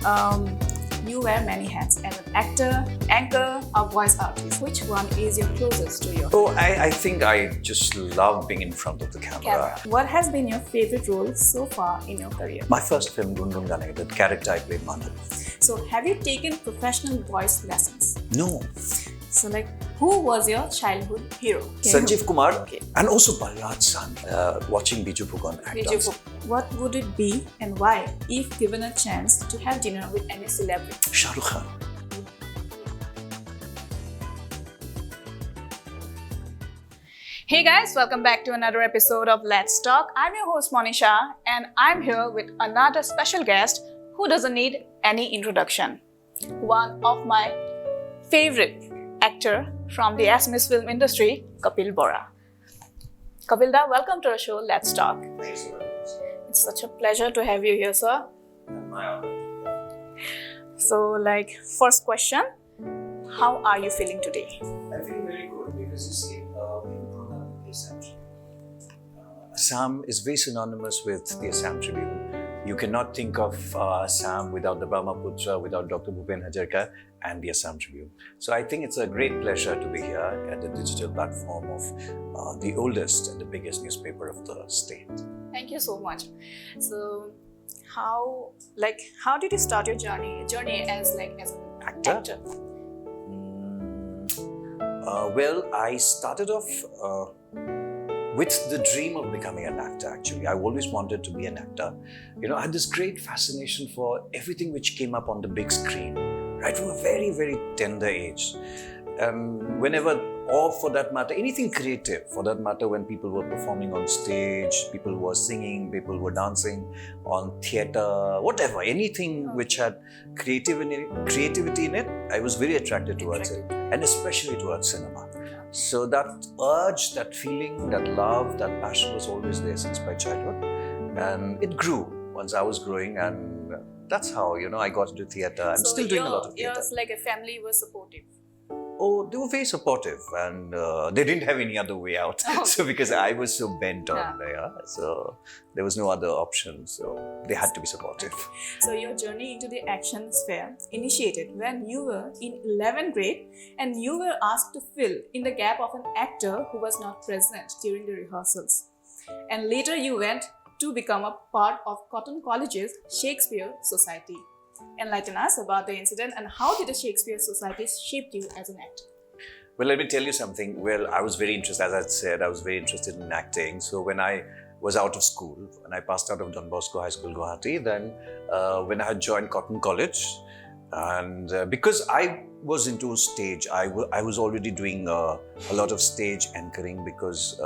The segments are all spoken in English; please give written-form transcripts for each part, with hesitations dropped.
You wear many hats as an actor, anchor, or voice artist. Which one is your closest to your Oh, I think I just love being in front of the camera. What has been your favorite role so far in your career? My first film, Gun Gun Gane, the character I played, Madhav. So, have you taken professional voice lessons? No, So, who was your childhood hero? Sanjeev Kumar, Okay. and also Balraj San, watching Biju Phukan act. Vijay, what would it be and why if given a chance to have dinner with any celebrity? Shah Rukh Khan. Hey guys, welcome back to another episode of Let's Talk. I'm your host Monisha and I'm here with another special guest who doesn't need any introduction. One of my favorite actor from the Assamese film industry, Kopil Bora. Kopil da, welcome to our show Let's Talk. Thanks so much. It's such a pleasure to have you here, sir. My honor. So, first question, how are you feeling today? I feel very good because you see, we grew up in the Assam Tribune. Assam is very synonymous with the Assam Tribune. You cannot think of Assam without the Brahmaputra, without Dr. Bhupen Hajarika and the Assam Tribune. So I think it's a great pleasure to be here at the digital platform of the oldest and the biggest newspaper of the state. Thank you so much. So, how did you start your journey as an actor? Well, I started off with the dream of becoming an actor, actually. I always wanted to be an actor. I had this great fascination for everything which came up on the big screen, right from a very, very tender age. Or for that matter, anything creative, for that matter, when people were performing on stage, people were singing, people were dancing on theatre, whatever, anything which had creativity in it, I was very attracted towards it, and especially towards cinema. So that urge, that feeling, that love, that passion was always there since my childhood, and it grew once I was growing, and that's how, I got into theatre. I'm still doing a lot of theatre. Yours, a family was supportive? Oh, they were very supportive, and they didn't have any other way out. So because I was so bent on so there was no other option. So they had to be supportive. So your journey into the action sphere initiated when you were in 11th grade and you were asked to fill in the gap of an actor who was not present during the rehearsals. And later you went to become a part of Cotton College's Shakespeare Society. Enlighten us about the incident and how did the Shakespeare Society shape you as an actor? Well, let me tell you something. Well, I was very interested, as I said, I was very interested in acting. So when I was out of school, when I passed out of Don Bosco High School, Guwahati, then when I had joined Cotton College, and because I was into stage, I was already doing a lot of stage anchoring because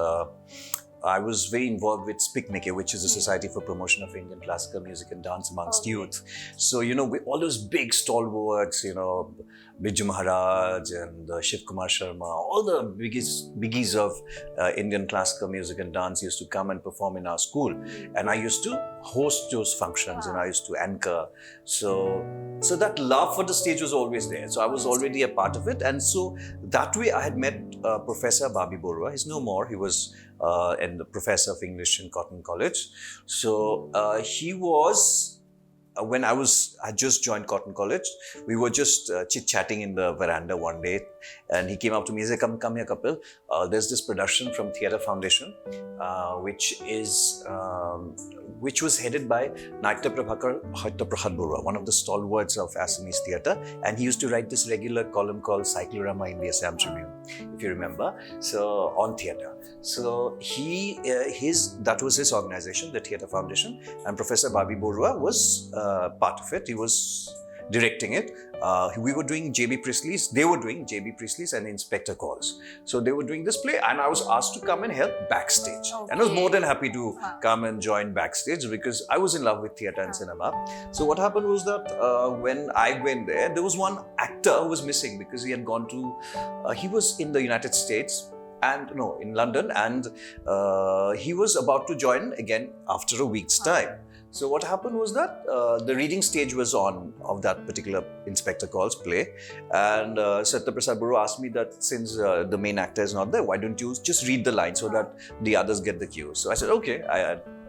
I was very involved with SPICMICE, which is the Society for Promotion of Indian Classical Music and Dance amongst youth. So, with all those big stalwarts, Biju Maharaj and Shiv Kumar Sharma, all the biggies of Indian classical music and dance used to come and perform in our school. And I used to host those functions and I used to anchor. So that love for the stage was always there. So I was already a part of it. And so that way I had met Professor Kopil Bora. He's no more. He was and the professor of English in Cotton College. So he was, when I just joined Cotton College, we were just chit-chatting in the veranda one day, and he came up to me and said, come here, Kapil. There's this production from Theatre Foundation, which was headed by Natya Prabhakar Bora, one of the stalwarts of Assamese theatre, and he used to write this regular column called Cyclorama in the Assam Tribune, if you remember, so on theatre. So that was his organization, the Theatre Foundation, and Professor Kopil Bora was part of it. He was directing it. We were doing they were doing J.B. Priestley's and Inspector Calls. So they were doing this play and I was asked to come and help backstage. Okay. And I was more than happy to come and join backstage because I was in love with theatre and cinema. So what happened was that when I went there was one actor who was missing because he had gone to, he was in the United States in London, and he was about to join again after a week's time. So what happened was that the reading stage was on of that particular Inspector Calls play, and Satya Prasad Bora asked me that since the main actor is not there, why don't you just read the line so that the others get the cue? So I said, okay.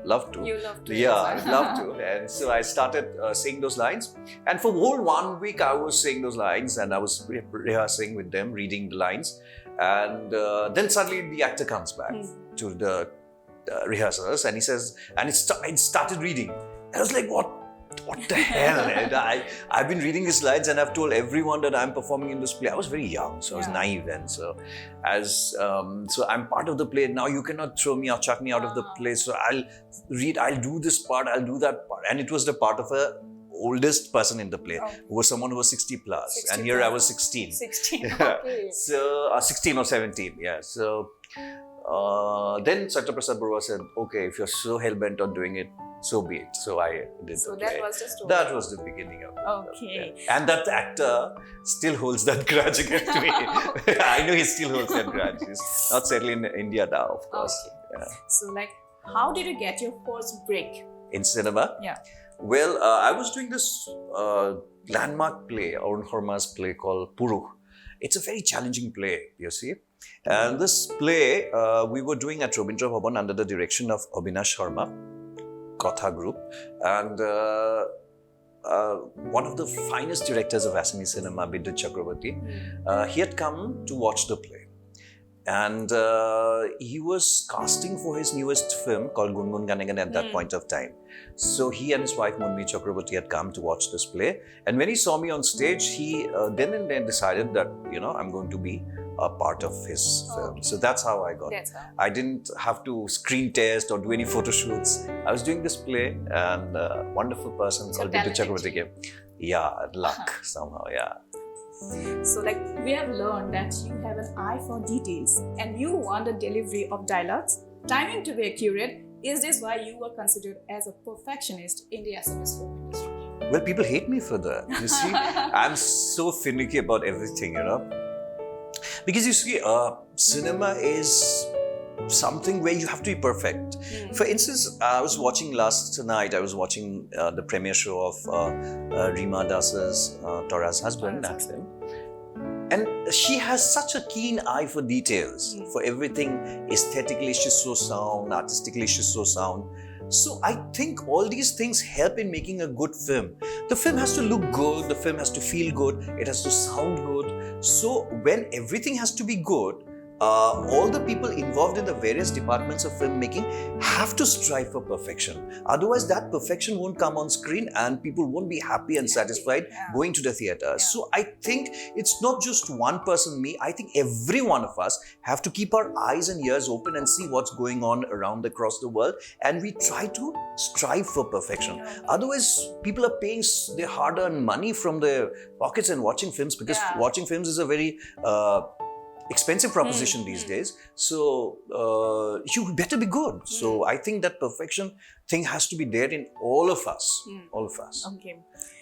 love to. You love to. Yeah, I'd love to. And so I started saying those lines. And for whole 1 week, I was saying those lines and I was rehearsing with them, reading the lines. And then suddenly the actor comes back to the rehearsals and he says, and it started reading. And I was like, what the hell? And I've been reading his lines and I've told everyone that I'm performing in this play. I was very young, so I was naive then. So so I'm part of the play. Now you cannot throw me or chuck me out of the play. So I'll read, I'll do this part, I'll do that part. And it was the part of a oldest person in the play, who was someone who was 60 plus. 60 and here plus. I was 16. 16, okay. So 16 or 17, yeah. So then Satyaprasad Bora said, okay, if you're so hell-bent on doing it, so be it. So I did the play. That was the story. That was the beginning of it. Okay. Yeah. And that actor still holds that grudge against me. I know he still holds that grudge. He's not settled in India now, of course. Okay. Yeah. So like, how did you get your first break? In cinema? Yeah. Well, I was doing this landmark play, Arun Horma's play called Purukh. It's a very challenging play, you see. And this play, we were doing at Rabindra Bhavan under the direction of Abhinash Sharma, Kotha Group. And one of the finest directors of Assamese cinema, Bidyut Chakrabarti, he had come to watch the play. And he was casting for his newest film called Gungun Gane Gane at that point of time. So he and his wife Munmi Chakrabarti had come to watch this play. And when he saw me on stage, he then and then decided that, you know, I'm going to be a part of his film. So that's how I got it. I didn't have to screen test or do any photo shoots. I was doing this play and a wonderful person called Bidyut Chakrabarti came. Yeah, luck somehow, yeah. So like we have learned that you have an eye for details and you want the delivery of dialogues, timing to be accurate. Is this why you were considered as a perfectionist in the Assamese film industry? Well, people hate me for that. You see, I'm so finicky about everything, you know. Because you see, cinema is something where you have to be perfect. For instance, I was watching last night, the premiere show of Rima Das's Tora's husband, that film. And she has such a keen eye for details, for everything. Aesthetically, she's so sound, artistically, she's so sound. So I think all these things help in making a good film. The film has to look good, the film has to feel good, it has to sound good. So when everything has to be good, all the people involved in the various departments of filmmaking have to strive for perfection. Otherwise, that perfection won't come on screen and people won't be happy and satisfied going to the theatre. So I think it's not just one person, me. I think every one of us have to keep our eyes and ears open and see what's going on around across the world. And we try to strive for perfection. Otherwise, people are paying their hard-earned money from their pockets and watching films, because watching films is a very expensive proposition these days. So you better be good. So I think that perfection thing has to be there in all of us. All of us. Okay.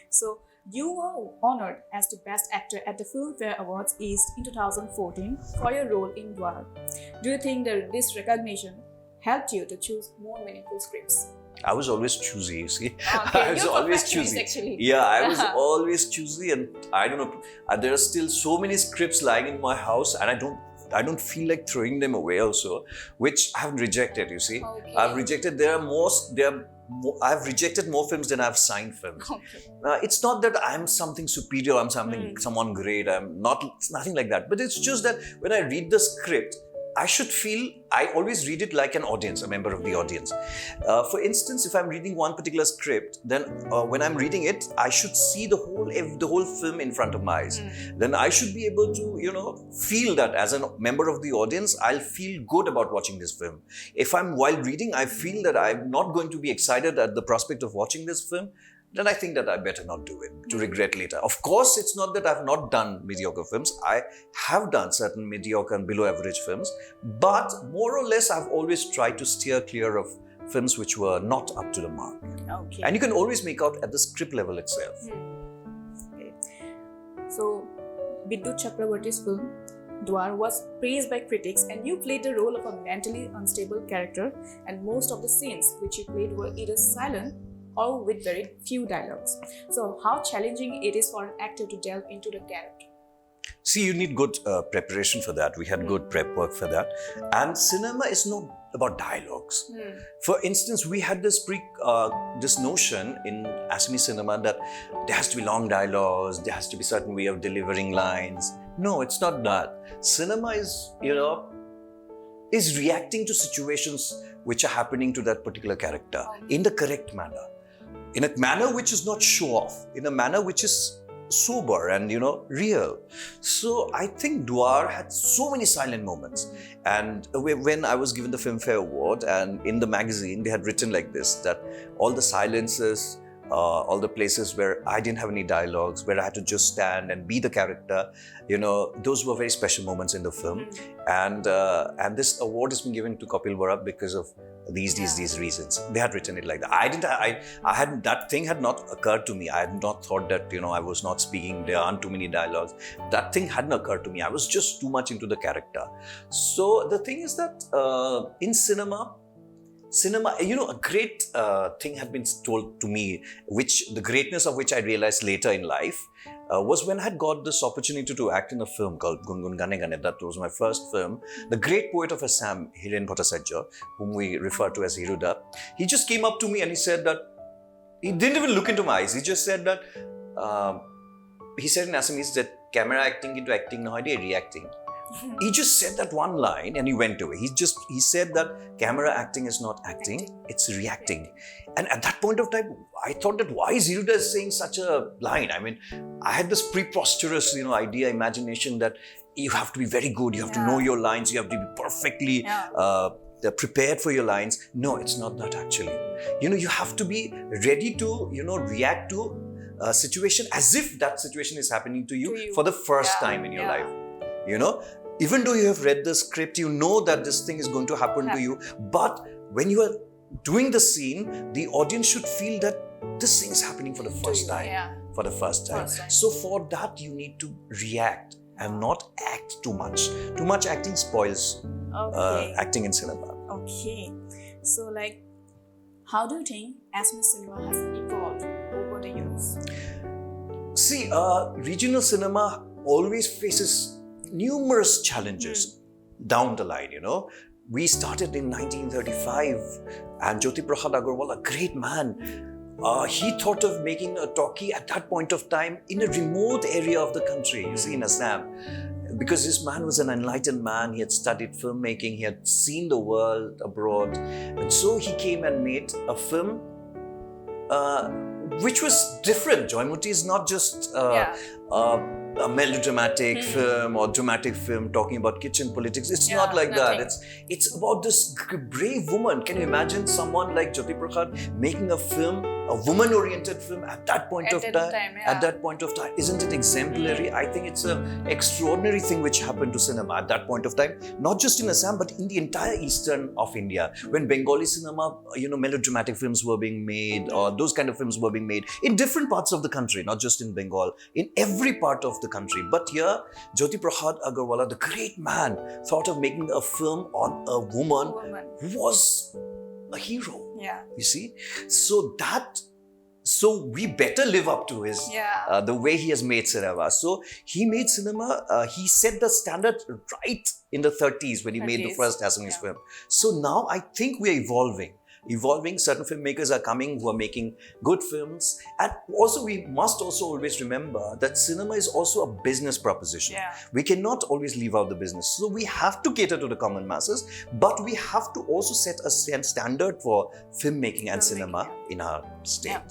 So you were honored as the best actor at the Filmfare Awards East in 2014 for your role in Dwar. Do you think that this recognition helped you to choose more meaningful scripts? I was always choosy, you see. Okay, I was always choosy. Actually. Yeah, I was always choosy, and I don't know. There are still so many scripts lying in my house, and I don't feel like throwing them away also, which I have rejected, you see. Okay. I've rejected. I've rejected more films than I've signed films. Okay. It's not that I'm something superior, I'm someone great. I'm not. It's nothing like that. But it's just that when I read the script, I should feel, I always read it like an audience, a member of the audience. For instance, if I'm reading one particular script, then when I'm reading it, I should see the whole film in front of my eyes. Then I should be able to, feel that as a member of the audience, I'll feel good about watching this film. If while reading, I feel that I'm not going to be excited at the prospect of watching this film, then I think that I better not do it, to regret later. Of course, it's not that I've not done mediocre films. I have done certain mediocre and below average films, but more or less, I've always tried to steer clear of films which were not up to the mark. Okay. And you can always make out at the script level itself. Okay. So, Bidyut Chakrabarti's film, Dwar, was praised by critics, and you played the role of a mentally unstable character, and most of the scenes which you played were either silent or with very few dialogues. So how challenging it is for an actor to delve into the character? See, you need good preparation for that. We had good prep work for that. And cinema is not about dialogues. For instance, we had this this notion in Assamese cinema that there has to be long dialogues, there has to be certain way of delivering lines. No, it's not that. Cinema is, is reacting to situations which are happening to that particular character in the correct manner. In a manner which is not show off, in a manner which is sober and real. So I think Dwar had so many silent moments. And when I was given the Filmfare Award, and in the magazine they had written like this, that all the silences, all the places where I didn't have any dialogues, where I had to just stand and be the character, those were very special moments in the film. And this award has been given to Kopil Bora because of these reasons. They had written it like that. I hadn't, that thing had not occurred to me. I had not thought that, I was not speaking, there aren't too many dialogues. That thing hadn't occurred to me. I was just too much into the character. So the thing is that in cinema, a great thing had been told to me, which the greatness of which I realized later in life, was when I had got this opportunity to act in a film called Gungun Gane Gane. That was my first film. The great poet of Assam, Hiren Bhattacharya, whom we refer to as Hiruda, he just came up to me and he said that, he didn't even look into my eyes, he just said that, he said in Assamese that camera acting into acting nahoy de reacting. He just said that one line and he went away. He said that camera acting is not acting, it's reacting. And at that point of time, I thought that why is Hiruda saying such a line? I mean, I had this preposterous, imagination that you have to be very good, you have to know your lines, you have to be perfectly prepared for your lines. No, it's not that actually. You have to be ready to, react to a situation as if that situation is happening to you for the first time in your life. Even though you have read the script, you know that this thing is going to happen to you. But when you are doing the scene, the audience should feel that this thing is happening for the first time. For the first time. So for that, you need to react and not act too much. Too much acting spoils acting in cinema. Okay. So how do you think Assamese cinema has evolved over the years? See, regional cinema always faces numerous challenges down the line, We started in 1935 and Jyoti Prasad Agarwal, a great man, he thought of making a talkie at that point of time in a remote area of the country, in Assam. Because this man was an enlightened man, he had studied filmmaking, he had seen the world abroad. And so he came and made a film which was different. Joymuti is not just a melodramatic film or dramatic film talking about kitchen politics. It's not like that. It's about this brave woman. Can you imagine someone like Jyoti Prasad making a film, a woman-oriented film at that point of time? At that point of time, isn't it exemplary? I think it's an extraordinary thing which happened to cinema at that point of time, not just in Assam but in the entire eastern of India. When Bengali cinema, melodramatic films were being made, or those kind of films were being made in different parts of the country, not just in Bengal, in every part of the country. But here, Jyoti Prasad Agarwal, the great man, thought of making a film on a woman who was a hero. You see? So we better live up to his, the way he has made cinema. So he made cinema, he set the standard right in the 30s when he made the first Assamese film. So now I think we are evolving. Certain filmmakers are coming who are making good films. And also we must also always remember that cinema is also a business proposition. We cannot always leave out the business. So we have to cater to the common masses, but we have to also set a standard for filmmaking and cinema in our state.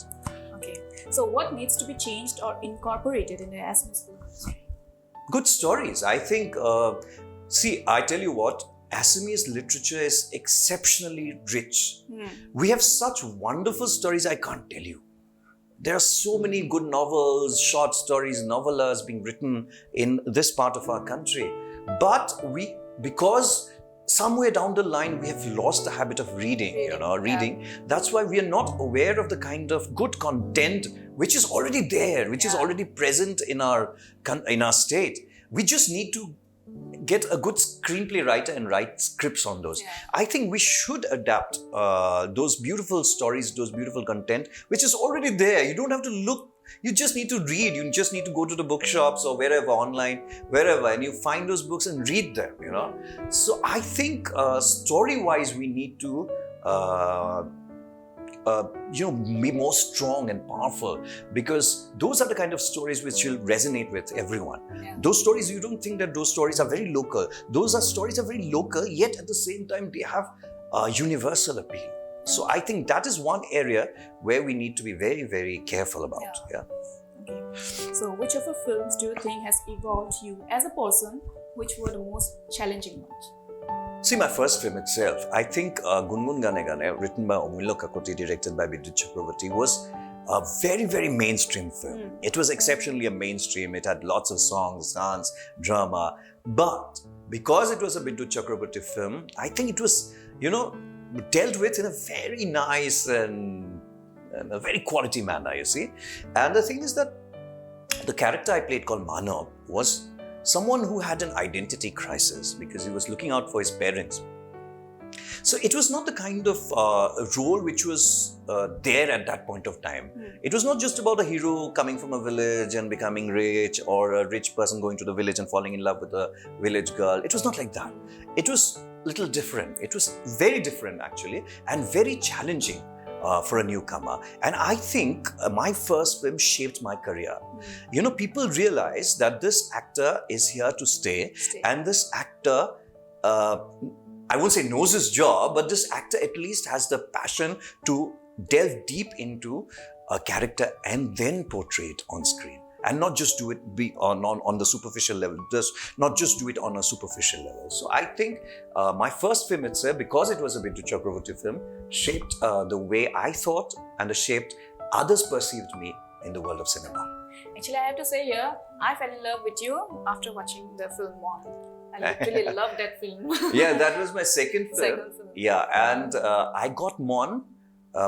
Okay. So what needs to be changed or incorporated in the Assamese film? Good stories. I think, see, I tell you what, Assamese literature is exceptionally rich. We have such wonderful stories, I can't tell you. There are so many good novels, short stories, novellas being written in this part of our country. But because somewhere down the line we have lost the habit of reading. That's why we are not aware of the kind of good content which is already there, which is already present in our state. We just need to get a good screenplay writer and write scripts on those. I think we should adapt those beautiful stories, those beautiful content, which is already there. You don't have to look You just need to read. You just need to go to the bookshops or wherever, online, wherever, and you find those books and read them, you know. So I think story-wise, we need to be more strong and powerful, because those are the kind of stories which will resonate with everyone. Yeah. Those stories, you don't think that those stories are very local. Those are stories are very local, yet at the same time they have universal appeal. So I think that is one area where we need to be very, very careful about. Yeah. Okay. So which of the films do you think has evolved you as a person? Which were the most challenging ones? See, my first film itself, I think Gungun Gane Gane, written by Amulya Kakoti, directed by Vidyut Chakravarti, was a very, very mainstream film. It was exceptionally a mainstream. It had lots of songs, dance, drama. But because it was a Vidyut Chakravarti film, I think it was, dealt with in a very nice and a very quality manner, you see. And the thing is that the character I played called Manav was someone who had an identity crisis because he was looking out for his parents. So it was not the kind of role which was there at that point of time. It was not just about a hero coming from a village and becoming rich, or a rich person going to the village and falling in love with a village girl. It was not like that. It was a little different. It was very different actually, and very challenging for a newcomer. And I think my first film shaped my career. People realize that this actor is here to stay. And this actor, I won't say knows his job, but this actor at least has the passion to delve deep into a character and then portray it on screen. And not just do it on the superficial level, not just do it on a superficial level. So I think my first film itself, because it was a Vidyut Chakravarti film, shaped the way I thought and shaped others perceived me in the world of cinema. Actually, I have to say here, I fell in love with you after watching the film Mon. I literally loved that film. Yeah, that was my second film. Yeah, and I got Mon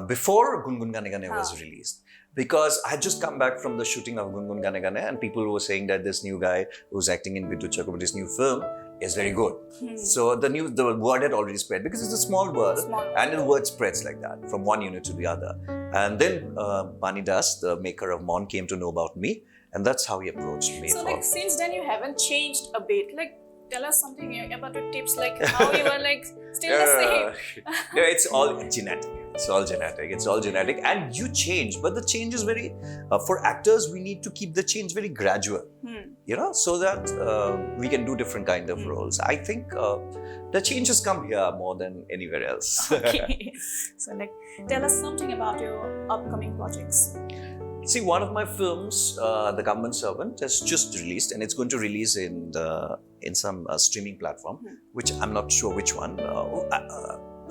before Gungun Gane Gane was released. Because I had just come back from the shooting of Gungun Gane Gane, and people were saying that this new guy who's acting in Vidyut Chakravarti's new film is very good. So the word had already spread, because it's a small world, and the word spreads like that from one unit to the other. And then Bani Das, the maker of Mon, came to know about me, and that's how he approached me. So since then you haven't changed a bit. Tell us something about your tips, how you are still the same. Yeah, it's all genetic. It's all genetic, and you change, but the change is very, for actors, we need to keep the change very gradual, so that we can do different kind of roles. I think the changes come here more than anywhere else. Okay. So tell us something about your upcoming projects. See, one of my films, The Government Servant, has just released, and it's going to release in some streaming platform, which I'm not sure which one.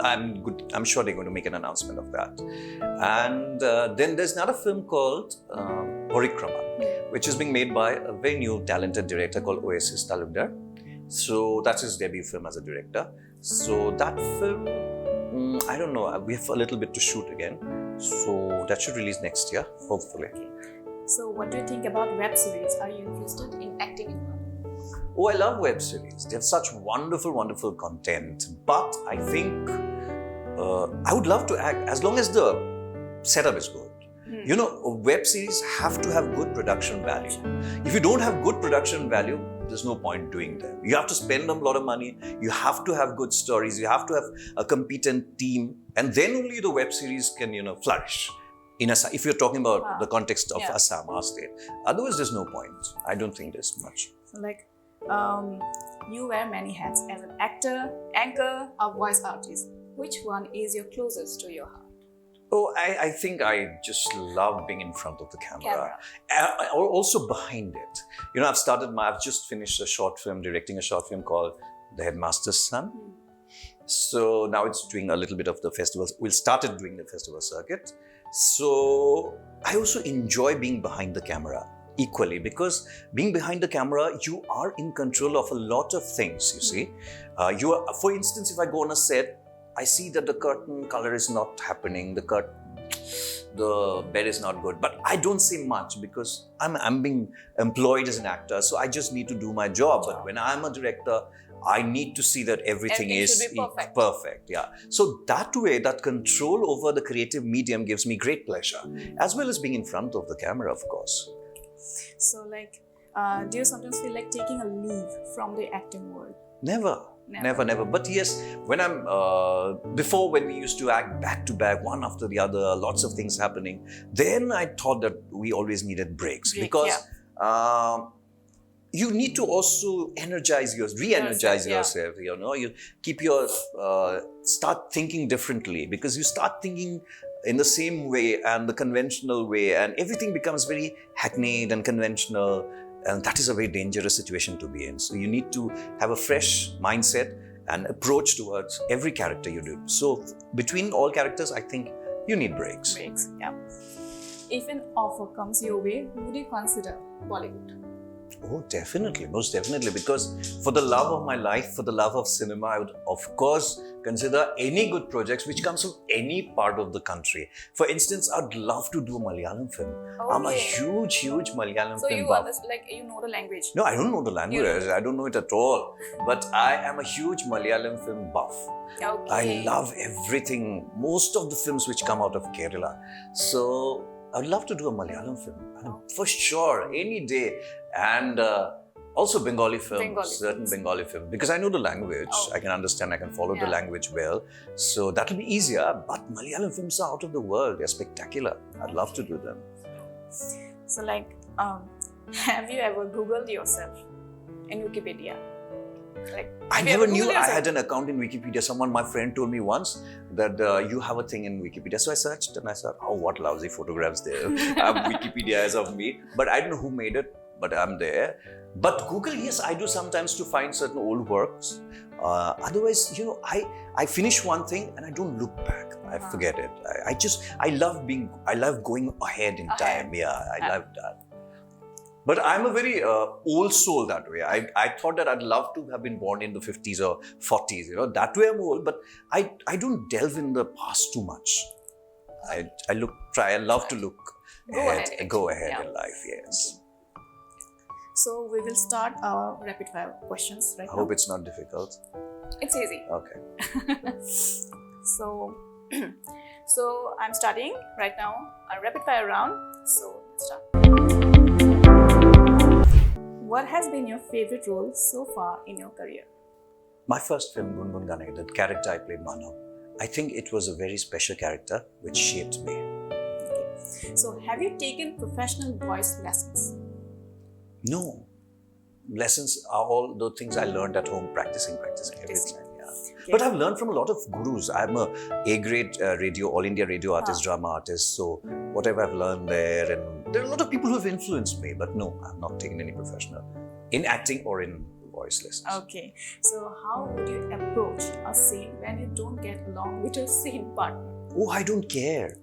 I'm sure they're going to make an announcement of that. And then there's another film called Parikrama, which is being made by a very new talented director called Oasis Talukdar. So that's his debut film as a director. So that film, I don't know, we have a little bit to shoot again. So that should release next year, hopefully. Okay. So what do you think about web series? Are you interested in acting in one? Oh, I love web series. They have such wonderful, wonderful content. But I think I would love to act as long as the setup is good. Web series have to have good production value. If you don't have good production value, there's no point doing them. You have to spend a lot of money. You have to have good stories. You have to have a competent team. And then only the web series can, flourish. In Assam, if you're talking about the context of Assam, our state. Otherwise, there's no point. I don't think there's much. So you wear many hats as an actor, anchor, or voice artist. Which one is your closest to your heart? Oh, I think I just love being in front of the camera. Or also behind it. I've just finished directing a short film called The Headmaster's Son. So now it's doing a little bit of the festivals. We started doing the festival circuit. So I also enjoy being behind the camera equally, because being behind the camera, you are in control of a lot of things, you see. For instance, if I go on a set, I see that the curtain color is not happening, the bed is not good, but I don't say much because I'm being employed as an actor, so I just need to do my job. But when I'm a director, I need to see that everything is should be perfect. perfect. Yeah. So that way, that control over the creative medium gives me great pleasure, as well as being in front of the camera, of course. So like, do you sometimes feel like taking a leave from the acting world? Never. But yes, when I'm before, when we used to act back to back, one after the other, lots of things happening, then I thought that we always needed breaks because you need to also re-energize yourself. You know, you keep your start thinking differently, because you start thinking in the same way and the conventional way, and everything becomes very hackneyed and conventional. And that is a very dangerous situation to be in. So you need to have a fresh mindset and approach towards every character you do. So between all characters, I think you need breaks. Yeah. If an offer comes your way, would you consider Bollywood? Oh, definitely, most definitely. Because for the love of my life, for the love of cinema, I would of course consider any good projects which comes from any part of the country. For instance, I'd love to do a Malayalam film. Okay. I'm a huge Malayalam so film you buff. you know the language? No, I don't know the language. I don't know it at all. But I am a huge Malayalam film buff. Okay. I love everything, most of the films which come out of Kerala. So I'd love to do a Malayalam film, for sure, any day. And also Bengali films, certain Bengali films, because I know the language, I can understand, I can follow the language well. So that'll be easier. But Malayalam films are out of the world. They're spectacular. I'd love to do them. So like, have you ever Googled yourself in Wikipedia? Like, I never knew I had an account in Wikipedia. My friend told me once that you have a thing in Wikipedia. So I searched and I said, oh, what lousy photographs there. I have Wikipedia as of me. But I don't know who made it, but I'm there. But Google, yes, I do sometimes to find certain old works. Otherwise, you know, I finish one thing and I don't look back. I forget it. I love going ahead in time. Yeah, I love that. But I'm a very old soul that way. I thought that I'd love to have been born in the 50s or 40s. You know, that way I'm old. But I don't delve in the past too much. I love to look go ahead in life. Yes. So we will start our rapid fire questions right now. I hope it's not difficult. It's easy. Okay. So I'm starting right now a rapid fire round. So let's start. What has been your favorite role so far in your career? My first film, Gungun Gane, the character I played, Manav, I think it was a very special character which shaped me. Okay. So have you taken professional voice lessons? No. Lessons are all the things I learned at home, practicing every time. Yeah. Okay. But I've learned from a lot of gurus. I'm a A-grade radio, All India radio artist, drama artist. So whatever I've learned there, and there are a lot of people who have influenced me. But no, I've not taken any professional in acting or in voice lessons. Okay. So how would you approach a scene when you don't get along with your scene partner? Oh, I don't care.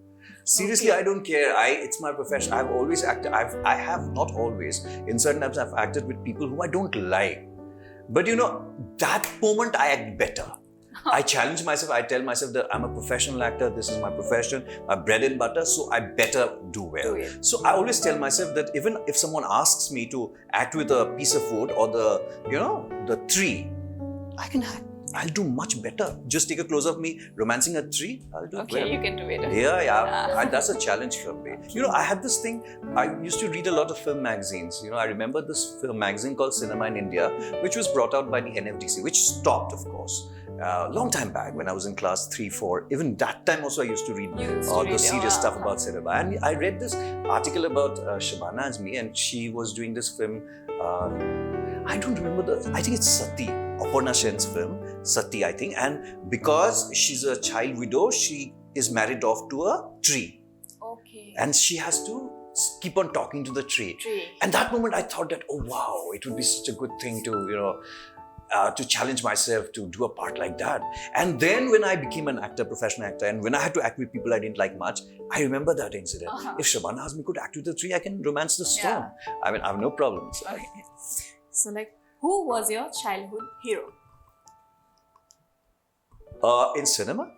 Seriously, I don't care. It's my profession. I've always acted. I have not always. In certain times, I've acted with people who I don't like. But you know, that moment I act better. I challenge myself. I tell myself that I'm a professional actor. This is my profession, my bread and butter. So I better do well. So I always tell myself that even if someone asks me to act with a piece of wood or the tree, I can act. I'll do much better. Just take a close of me romancing a tree. I'll do well. You can do it. Yeah. That's a challenge for me. You know, I had this thing. I used to read a lot of film magazines. You know, I remember this film magazine called Cinema in India, which was brought out by the NFDC, which stopped, of course. Long time back when I was in class 3, 4. Even that time also I used to read all the serious stuff about cinema. And I read this article about Shabana Azmi, and she was doing this film. I don't remember I think it's Sati, Aparna Sen's film, Sati, I think. And because she's a child widow, she is married off to a tree. Okay. And she has to keep on talking to the tree. And that moment I thought that, oh wow, it would be such a good thing to, you know, to challenge myself to do a part like that. And then when I became an actor, professional actor, and when I had to act with people I didn't like much, I remember that incident. If Shabana Azmi could act with the tree, I can romance the storm. I mean, I have no problems. Okay. So like, who was your childhood hero? In cinema?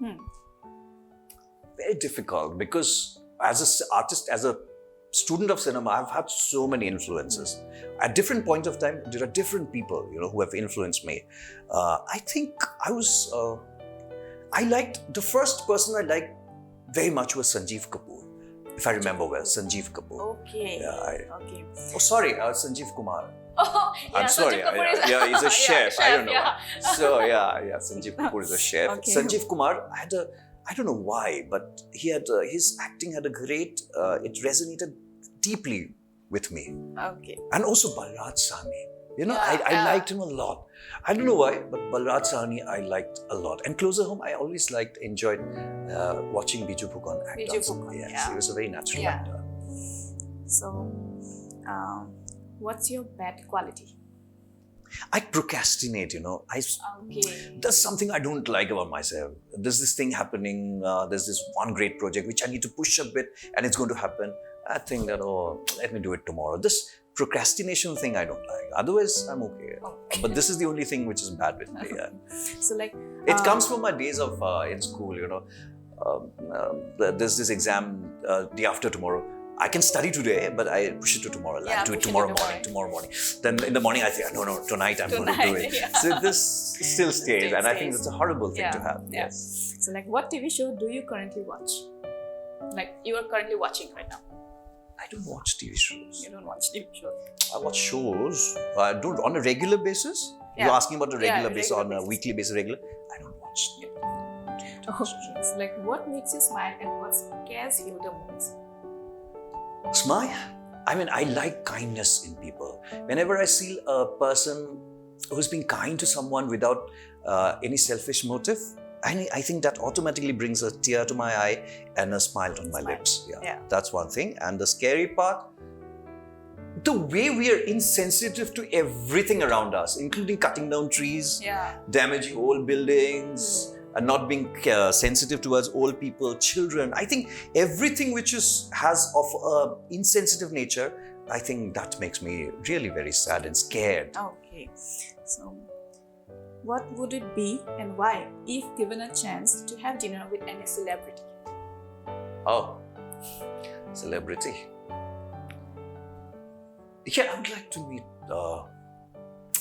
Very difficult, because as an artist, as a student of cinema, I've had so many influences. At different points of time, there are different people, who have influenced me. I think I liked, the first person I liked very much was Sanjeev Kapoor, if I remember well, Sanjeev Kapoor. Okay. Yeah, Okay. Oh, sorry, Sanjeev Kumar. Oh, yeah, I'm sorry. Sanjeev Kapoor is Yeah, he's a chef. I don't know. yeah. So Sanjeev Kapoor is a chef. Okay. Sanjeev Kumar, I don't know why, but he had his acting had a great. It resonated deeply with me, Okay. and also Balraj Sahni. Yeah, I yeah. liked him a lot. I don't know why, but Balraj Sahni I liked a lot. And closer home, I always enjoyed watching Biju Phukon act. Biju on cinema. Phukon, Yes, yeah. he was a very natural Yeah. actor. So, what's your bad quality? I procrastinate, Okay. That's something I don't like about myself. There's this thing happening, there's this one great project which I need to push a bit and it's going to happen. I think that, let me do it tomorrow. This procrastination thing I don't like. Otherwise, I'm okay. But this is the only thing which is bad with me. Yeah. So It comes from my days of in school, there's this exam day after tomorrow. I can study today, but I push it to tomorrow. Yeah, I'll do it push it tomorrow to morning. Then in the morning, I think, no, tonight I'm going to do it. yeah. So this still stays, and I think stays. that's a horrible thing Yeah, to have. yeah. Yes. So, what TV show do you currently watch? You are currently watching right now. I don't watch TV shows. You don't watch TV shows. I watch shows. I don't on a regular basis. Yeah. You're asking about a regular basis, regular on a basis. weekly basis, regular. I don't watch. Okay. So, what makes you smile and what scares you the most? Smile. I like kindness in people. Whenever I see a person who's being kind to someone without any selfish motive, I think that automatically brings a tear to my eye and a smile on my lips. Yeah, that's one thing. And the scary part, the way we are insensitive to everything around us, including cutting down trees, damaging old buildings, and not being sensitive towards old people, children. I think everything which has of insensitive nature, I think that makes me really very sad and scared. Okay. So, what would it be and why if given a chance to have dinner with any celebrity? Oh, celebrity. Yeah, I would like to meet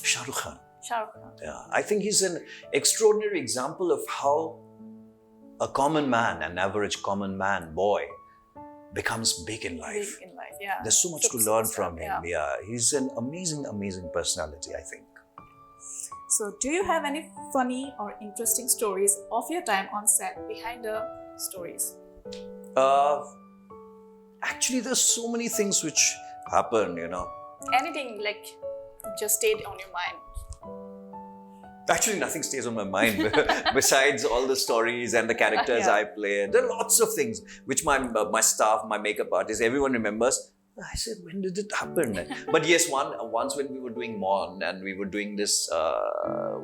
Shah Rukh Khan. Shah Rukh Khan. Yeah, I think he's an extraordinary example of how a common man, an average common man, boy, becomes big in life. Big in life, yeah. There's so much to learn from him. Yeah, he's an amazing, amazing personality, I think. So, do you have any funny or interesting stories of your time on set behind the stories? Actually, there's so many things which happen, Anything just stayed on your mind? Actually, nothing stays on my mind besides all the stories and the characters I play. There are lots of things which my staff, my makeup artist, everyone remembers. I said, when did it happen? But yes, once when we were doing Mon and we were doing this,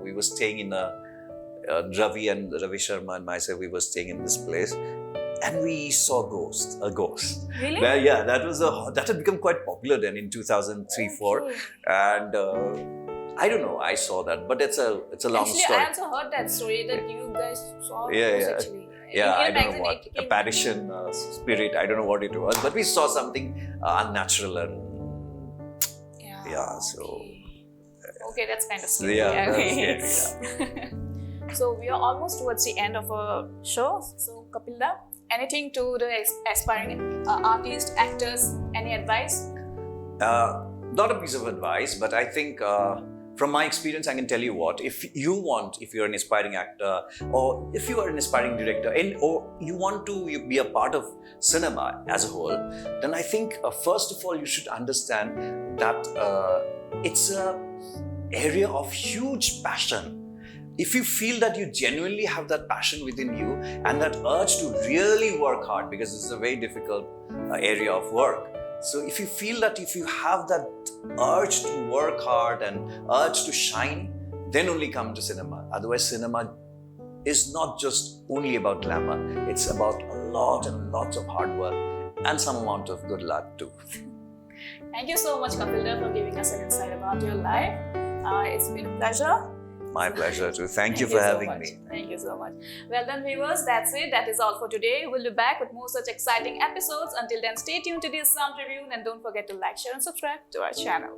we were staying in Ravi and Ravi Sharma and myself, we were staying in this place. And we saw a ghost. Really? Well, yeah, that had become quite popular then in 2003-04, and I don't know. I saw that, but it's a long story. Actually, I also heard that story that you guys saw. Actually. I don't know what apparition, spirit. I don't know what it was, but we saw something unnatural and so. Okay, that's kind of scary. Yeah, okay. that's scary. So we are almost towards the end of our show. So Kopil da, anything to the aspiring artists, actors, any advice? Not a piece of advice, but I think from my experience, I can tell you what, if you're an aspiring actor or if you are an aspiring director or you want to be a part of cinema as a whole, then I think first of all, you should understand that it's an area of huge passion. If you feel that you genuinely have that passion within you and that urge to really work hard, because this is a very difficult area of work. So if you feel that if you have that urge to work hard and urge to shine, then only come to cinema. Otherwise, cinema is not just only about glamour. It's about a lot and lots of hard work and some amount of good luck too. Thank you so much, Kopil da, for giving us an insight about your life. It's been a pleasure. My pleasure too. Thank you for having me. Thank you. you so much. Well done, viewers. That's it. That is all for today. We'll be back with more such exciting episodes. Until then, stay tuned to the Assam Tribune and don't forget to like, share and subscribe to our channel.